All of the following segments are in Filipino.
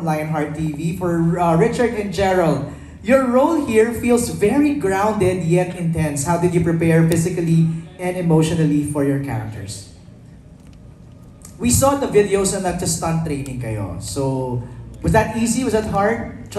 Lionheart TV for Richard and Gerald. Your role here feels very grounded yet intense. How did you prepare physically and emotionally for your characters? We saw the videos na nagsa-stunt training kayo. So, was that easy? Was that hard?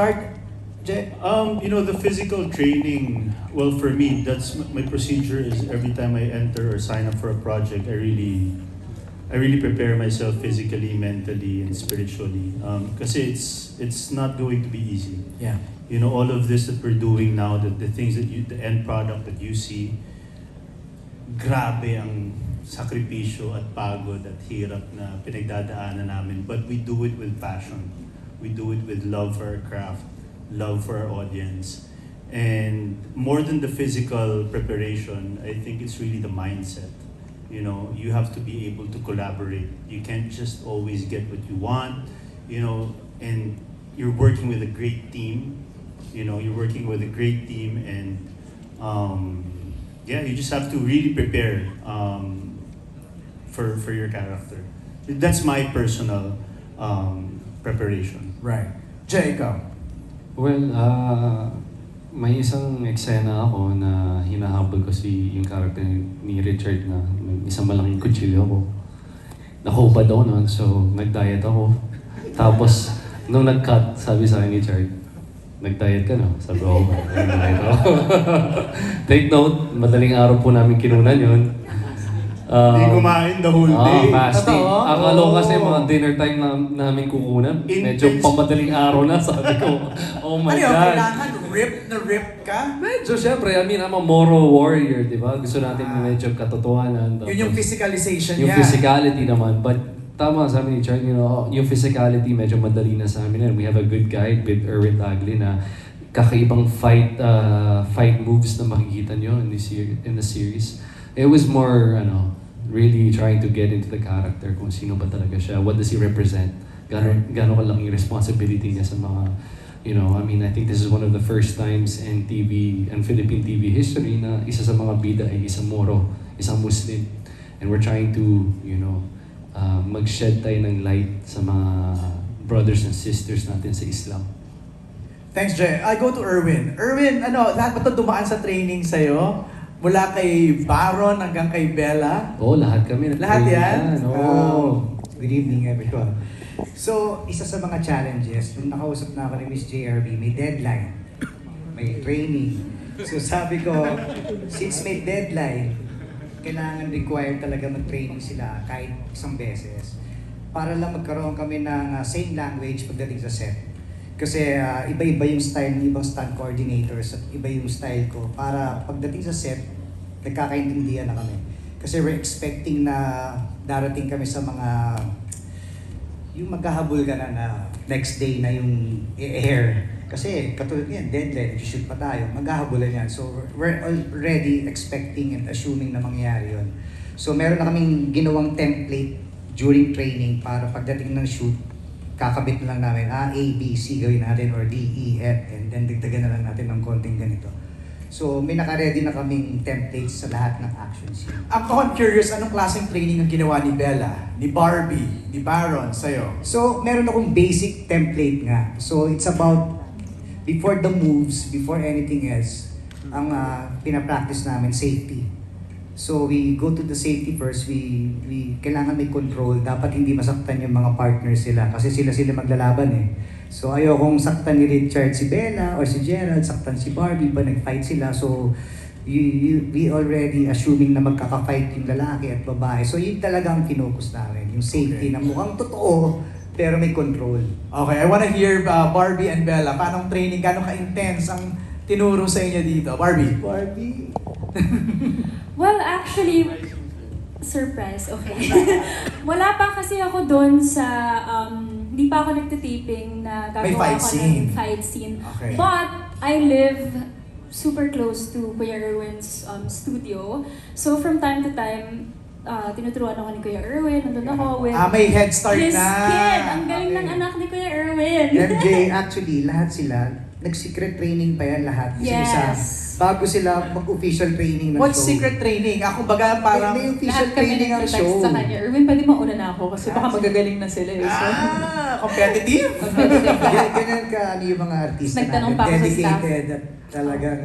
The physical training, well, for me, that's my procedure is every time I enter or sign up for a project, I really prepare myself physically, mentally, and spiritually. Kasi it's not going to be easy. Yeah. All of this that we're doing now, the things that the end product that you see, grabe ang sakripisyo at pagod at hirap na pinagdadaanan namin. But we do it with passion. We do it with love for our craft, love for our audience. And more than the physical preparation, I think it's really the mindset. You have to be able to collaborate. You can't just always get what you want, and you're working with a great team. You're working with a great team, and you just have to really prepare for your character. That's my personal preparation. Right. Jacob. Well, may isang eksena ako na hinahabol ko yung character ni Richard na may isang malaking kutsilyo ako. Nakahubad ako noon, so nag-diet ako. Tapos, nung nag-cut, sabi sa akin ni Richard, nag-diet ka na? Sabi ko, nag-diet ako. Take note, madaling araw po namin kinunan yun. Hindi kumain the whole day. Fasting. Totoo? Akala ko kasi mga dinner time namin kukunan. Medyo pamadaling araw na, sabi ko. Oh my Ano yun? God. Kailangan rip ka? Medyo syempre, I'm a moral warrior, di ba? Gusto natin medyo katotohanan. Yun yung physicalization Yung niya. physicality naman. But tama sabi ni Chard, yung physicality medyo madali na sa amin. And we have a good guide with Erwin Tagle na kakaibang fight moves na makikita nyo in the series. It was more, really trying to get into the character kung sino ba talaga siya. What does he represent? Gano'n kalaking responsibility niya sa mga, I think this is one of the first times in TV and Philippine TV history na isa sa mga bida ay isang Moro, isang Muslim. And we're trying to, mag-shed tayo ng light sa mga brothers and sisters natin sa Islam. Thanks, Jay. I go to Erwin. Erwin, lahat ba ito dumaan sa training sa'yo? Mula kay Baron hanggang kay Bella? Oo, lahat kami. Lahat yan? Oo. Good evening, everyone. So, isa sa mga challenges, nung nakausap na ako ni Miss JRB, may deadline, may training. So sabi ko, since may deadline, kailangan required talaga mag-training sila kahit isang beses para lang magkaroon kami ng same language pagdating sa set. Kasi iba-iba yung style ng ibang stunt coordinators at iba yung style ko para pagdating sa set, nagkakaintindihan na kami. Kasi we're expecting na darating kami sa mga yung maghahabol ka na next day na yung air. Kasi katulad yan, deadline, shoot pa tayo, maghahabulan yan. So we're already expecting and assuming na mangyayari yun. So meron na kaming ginawang template during training para pagdating ng shoot, kakabit na lang namin, A, B, C gawin natin, or D, E, F, and then dagdagan na lang natin ng konting ganito. So may naka-ready na kaming templates sa lahat ng action scene. Ako curious, anong klaseng training ang ginawa ni Bella, ni Barbie, ni Baron, sa'yo? So meron akong basic template nga. So it's about, before the moves, before anything else, ang pinapractice namin, safety. So we go to the safety first, we kailangan may control, dapat hindi masaktan yung mga partners sila kasi sila maglalaban eh. So ayokong saktan ni Richard si Bella or si Gerald, saktan si Barbie pa nag-fight sila. So we already assuming na magkaka-fight yung lalaki at babae. So yun talagang kinocus namin, yung safety na mukhang totoo pero may control. Okay, I wanna hear Barbie and Bella. Paanong training, gano'ng ka-intense ang tinuro sa inyo dito? Barbie? Well, actually, surprise, okay. Wala pa kasi ako doon sa, hindi pa ako nagtitaping na May gagawa fight ako scene. ng fight scene. Okay. But, I live super close to Kuya Erwin's studio. So, from time to time, tinuturuan ako ni Kuya Erwin, nandun ako with May head start his na. kid. Ang galing ng Okay. anak ni Kuya Erwin. MJ, actually, lahat sila, nag-secret training pa yan lahat. Yes. Isa-isa. Bago sila mag-official training ng What show. secret training? Ako baga parang... May official Lahat kami training ng nag-text show. sa kanya, Erwin, pwede mauna na ako kasi baka magagaling na sila. So, Competitive? Ganyan ka, ano yung mga artista Nagtanong natin, pa ako sa staff. dedicated at talagang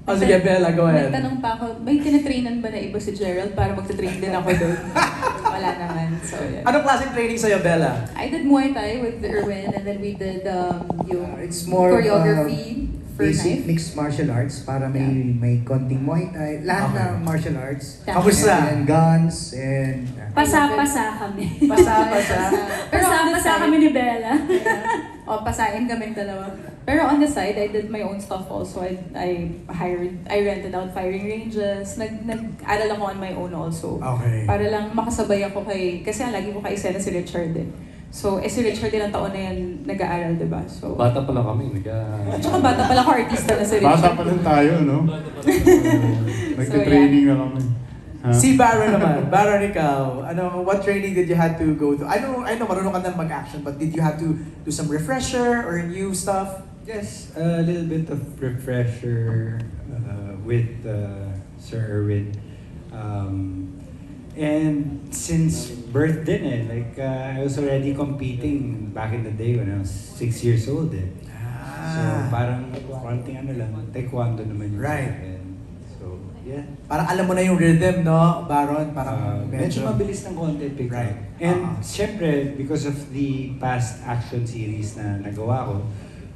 Oh, sige, Bella, go ahead. May tanong pa ako, may tinitrainan ba na iba si Gerald para magta-train din ako doon? Wala naman. So, yeah. Anong klaseng training sa'yo, Bella? I did Muay Thai with Erwin and then we did yung it's more choreography for basic knife. mixed martial arts para may konting Muay Thai. Lahat Okay. ng martial arts. Kamusta? And guns and... Pasa-pasa kami. Pasa-pasa. Pasa-pasa kami ni Bella. O, pasain kaming dalawa. Pero on the side, I did my own stuff also. I rented out firing ranges. Nag-aral ako on my own also. Okay. Para lang makasabay ako kasi lagi ko kaisena si Richard din. So, si Richard din ang taon na yan nag-aaral, di ba? So, Bata pa lang kami. tsaka bata pala ko, artista na si Richard. Bata pa lang tayo, no? Nagte-training na kami. Ha? Si Baron naman. Baron, ikaw. What training did you have to go to? I know marunong ka na mag-action, but did you have to do some refresher or new stuff? Yes, a little bit of refresher with Sir Erwin. And since birth din I was already competing back in the day when I was 6 years old So parang konting lang, taekwondo naman yung Right. sa akin. So, yeah. Parang alam mo na yung rhythm, no, Baron? Parang Medyo mabilis ng konti pick up. Right. And syempre, because of the past action series na nagawa ko,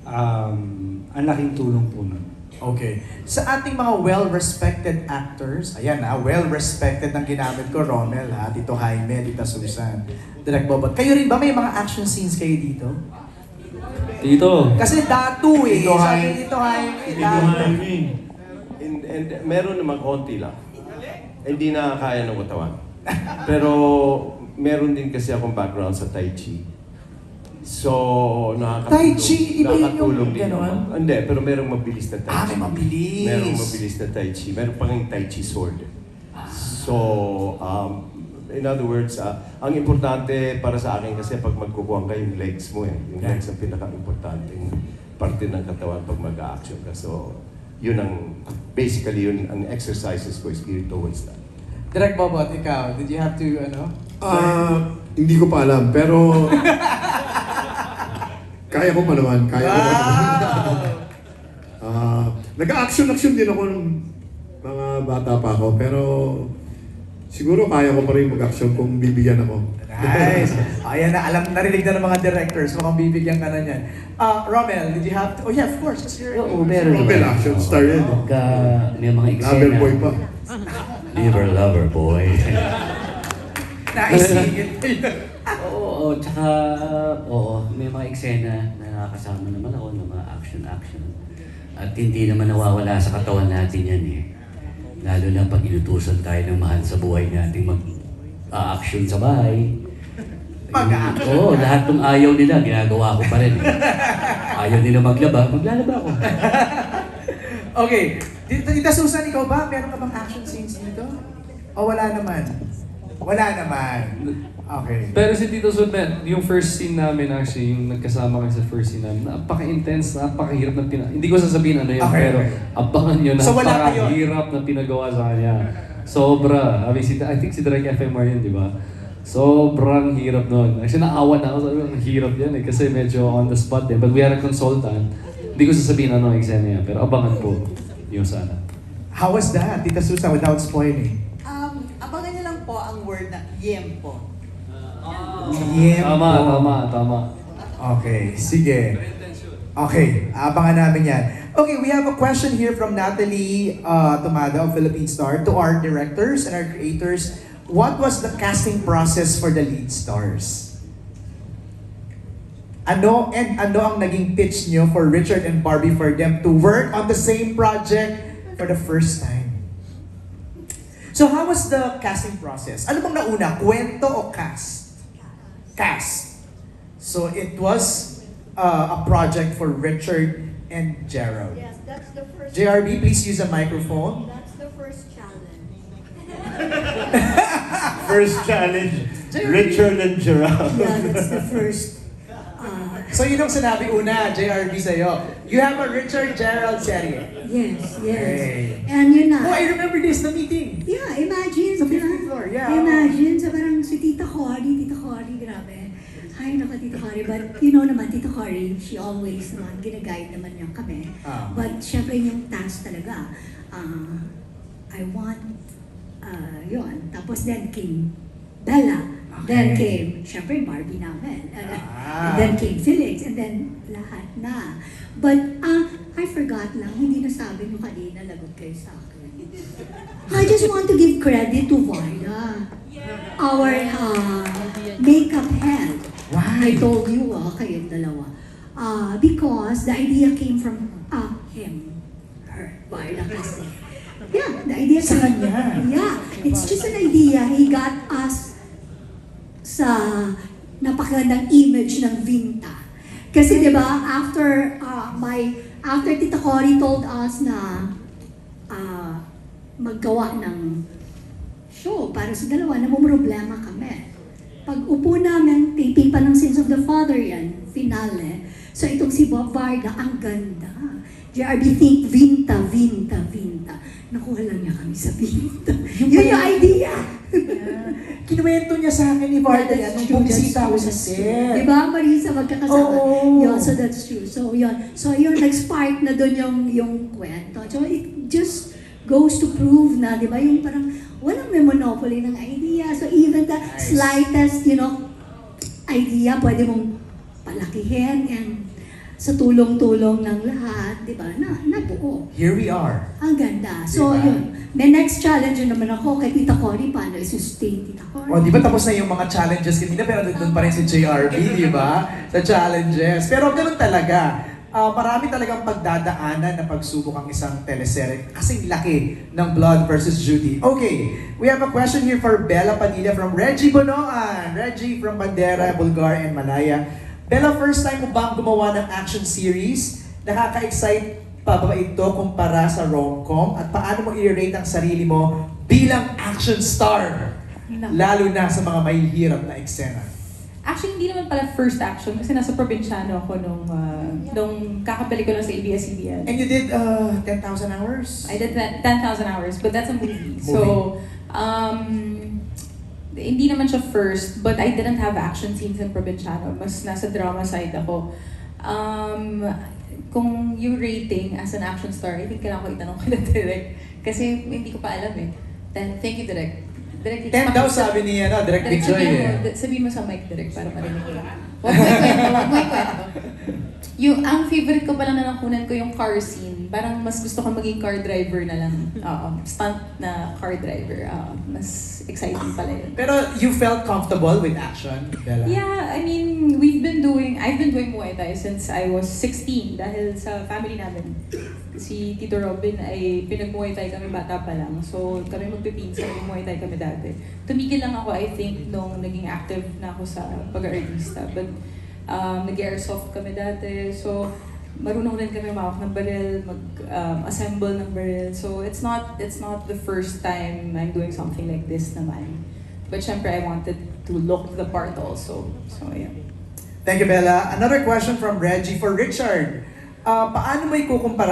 ang laking tulong po nun. Okay. Sa ating mga well-respected actors, ayan well-respected ang ginamit ko, Romel, Tito Jaime, Tita Susan, Direk Bobot. Kayo rin ba may mga action scenes kayo dito? Tito, Kasi datu eh. Tito Sabi Jaime. ni Tito Jaime, Hindi datu. mo hamin. And meron naman konti lang. Hindi na kaya ng katawan. Pero meron din kasi akong background sa Tai Chi. So, Tai Chi, iba yun yung nakakatulong din ganon? naman. Hindi, pero merong mabilis na Tai Chi. May mabilis. Merong mabilis na Tai Chi. Meron pang yung Tai Chi sword. So, in other words, ang importante para sa akin kasi pag magkukuhan ka yung legs mo Yung legs ang pinaka-importanting parte ng katawan pag mag-action ka. So, yun basically yun ang exercises ko is geared towards that. Direk Bobot, ikaw, did you have to, Hindi ko pa alam, pero kaya ko pa naman, nag-action din ako nung mga bata pa ako, pero siguro kaya ko pa rin mag-action kung bibigyan ako. Nice. Ayan na, narinig na ng mga directors, mukhang bibigyan ka na niyan. Romel, did you have to? Oh yeah, of course, kasi you're... Oo, meron Robel, action star yan. Pagka may mga eksena. Lover boy pa. Lover boy. Naisingit. Oo, tsaka, may mga eksena na nakakasama naman ako ng mga action. At hindi naman nawawala sa katawan natin yan Lalo na pag inutusan tayo ng mahal sa buhay natin mag-action sa bahay. Mag-action? Oo, lahat ng ayaw nila, ginagawa ko pa rin Ayaw nila maglaba, maglalaba ako. Okay. Tita Susan, ikaw ba? Meron ka bang action scenes dito? O wala naman? Wala naman. Okay. pero si Tito Sunmet, yung first scene namin actually, yung nagkasama kami sa first scene namin, napaka-intense, napakahirap na hindi ko sasabihin ano yun, Okay, pero okay. abangan nyo, So, wala kayo? napakahirap na pinagawa sa kanya. Sobra. I think si Direk FMR yun, di ba? Sobrang hirap nun. Actually, naawa na ako. Sabi ko, ang hirap yan kasi medyo on the spot din. But we had a consultant. Hindi ko sasabihin ano ang eksena niya, pero abangan po yung sana. How was that, Tita Susan, without spoiling? Abangan niyo lang po ang word na yempo. Tama. Okay, sige. Okay, abangan namin yan. Okay, we have a question here from Natalie Tomada of Philippine Star to our directors and our creators. What was the casting process for the lead stars? Ano ang naging pitch nyo for Richard and Barbie for them to work on the same project for the first time? So how was the casting process? Ano bang nauna? Kwento o cast? Cast. So it was a project for Richard and Gerald. Yes, that's the first. JRB, please use a microphone. That's the first challenge. First challenge, Richard and Gerald. Yeah, that's the first So yun ang sinabi una, JRB sa'yo. You have a Richard Gerald serye. Yes, yes. Hey. And yun na. Oh, I remember this, the meeting. Yeah, imagine. Sa 15th floor, yeah. Imagine, sa parang si Tita Cory, grabe. Hi, naka Tita Cory. But you know naman, Tita Cory, she always naman, ginaguide naman niya kami. But syempre yung task talaga, I want, yun. Tapos then came Bella. Then came, syempre, Barbie namin. And then came Felix. And then lahat na. But I forgot lang, hindi nasabi nyo kanina, lagot kayo sa akin. I just want to give credit to Varda, our makeup head. I told you, kayong dalawa. Because the idea came from him, her, Varda kasi. Yeah, the idea Sa kanya. Yeah, it's just an idea. He got us sa napakagandang image ng Vinta. Kasi 'di ba, after Tita Cory told us na maggawa ng show para sa dalawa, namumroblema kami. Pag upo namin, taping pa ng Sins of the Father yan, finale. So itong si Bob Varda, ang ganda. JRB think Vinta. Nakuha lang niya kami sa Vinta. Yun yung idea. Kinuwento niya sa akin ni Varda yan nung bumisita ako sa set. Diba, Marisa, magkakasama? Oo. Yeah, so that's true. So yun, nag-spark na doon yung kwento. So it just goes to prove na, di ba, yung parang walang may monopoly ng idea. So even the slightest, idea, pwede mong palakihin and sa tulong-tulong ng lahat, di ba, nabuo. Here we are. Ang ganda. So Diba? yun, may next challenge naman ako kay Tita Cory, paano i-sustain Tita Cory? O, di ba tapos na yung mga challenges kanina, pero doon pa rin si JRB, di ba? Sa challenges. Pero ganun talaga. Marami talagang pagdadaanan na pagsubok ang isang teleserye. Kasing laki ng Blood versus Judy. Okay, we have a question here for Bella Padilla from Reggie Bonoan. Reggie from Bandera, Bulgar, and Malaya. Bella, first time mo bang gumawa ng action series? Nakaka-excite pa ba ito kumpara sa rom-com? At paano mo i-rate ang sarili mo bilang action star? Lalo na sa mga mahihirap na eksena. Actually, hindi naman pala first action kasi nasa probinsyano ako nung kakabalik ko lang sa ABS-CBN. And you did 10,000 hours? I did 10,000 hours, but that's a movie. So, hindi naman siya first, but I didn't have action scenes in Provinciano. Mas nasa drama side ako. Kung yung rating as an action star, I think kailangan ko itanong kay Direk. Kasi hindi ko pa alam eh. Then, thank you, Direk. Direk, 10 daw sabi ni Direk Big Joy eh. Sabihin mo sa mic, Direk, para marinig ko. Huwag mo ikwento. Ang favorite ko pala na nakunan ko yung car scene. Parang mas gusto ko maging car driver na lang. Stunt na car driver. Mas exciting pala yun. Pero you felt comfortable with action, Bella? Yeah, I mean, I've been doing Muay Thai since I was 16 dahil sa family namin. Si Tito Robin ay pinag-Muay Thai kami bata pa lang. So kami magpipinsan, Muay Thai kami dati. Tumigil lang ako, I think, nung naging active na ako sa pag-artista. But nag-airsoft kami dati. So marunong rin kami mawak ng baril, mag-assemble ng baril. So it's not the first time I'm doing something like this naman. But syempre, I wanted to look the part also. So yeah. Thank you, Bella. Another question from Reggie for Richard. Paano mo ikukumpara